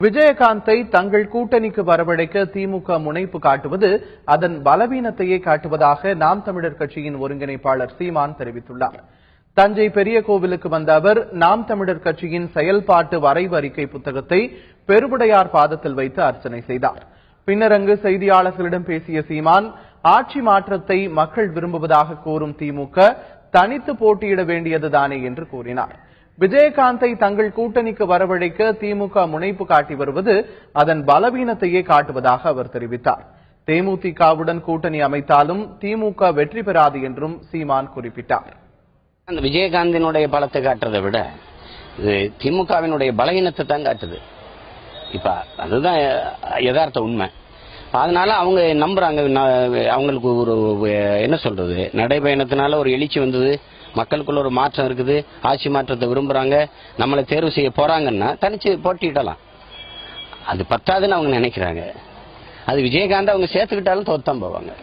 விஜயகாந்தை தங்கள் கூட்டணிக்கு வரவழைக்க திமுக முனைப்பு காட்டுவது அதன் பலவீனத்தையே காட்டுவதாக நாம் தமிழர் கட்சியின் ஒருங்கிணைப்பாளர் சீமான் தெரிவித்துள்ளார். தஞ்சை பெரிய கோவிலுக்கு வந்த அவர் நாம் தமிழர் கட்சியின் செயல்பாட்டு வரைவு அறிக்கை புத்தகத்தை பெருவுடையார் பாதத்தில் வைத்து அர்ச்சனை செய்தார். பின்னர் அங்கு செய்தியாளர்களிடம் பேசிய சீமான், ஆட்சி மாற்றத்தை மக்கள் விரும்புவதாக கூறும் திமுக தனித்து போட்டியிட வேண்டியதுதானே என்று கூறினார். விஜயகாந்தை தங்கள் கூட்டணிக்கு வரவழைக்க திமுக முனைப்பு காட்டி வருவது அதன் பலவீனத்தையே காட்டுவதாக அவர் தெரிவித்தார். தேமுதிகவுடன் கூட்டணி அமைத்தாலும் திமுக வெற்றி பெறாது என்றும் சீமான் குறிப்பிட்டார். அந்த விஜயகாந்தினுடைய பலத்தை காட்டுறதை விட திமுகவினுடைய பலவீனத்தை தான் காட்டுது. இப்ப அதுதான் யதார்த்த உண்மை. அதனால அவங்க நம்புறாங்க. அவங்களுக்கு ஒரு என்ன சொல்றது, நடைபயணத்தினால ஒரு எழுச்சி வந்தது, மக்களுக்குள்ள ஒரு மாற்றம் இருக்குது, ஆட்சி மாற்றத்தை விரும்புறாங்க, நம்மளை தேர்வு செய்ய போறாங்கன்னா தனிச்சு போட்டியிடலாம். அது பத்தாதுன்னு அவங்க நினைக்கிறாங்க. அது விஜயகாந்த் அவங்க சேர்த்துக்கிட்டாலும் தோத்தான் போவாங்க.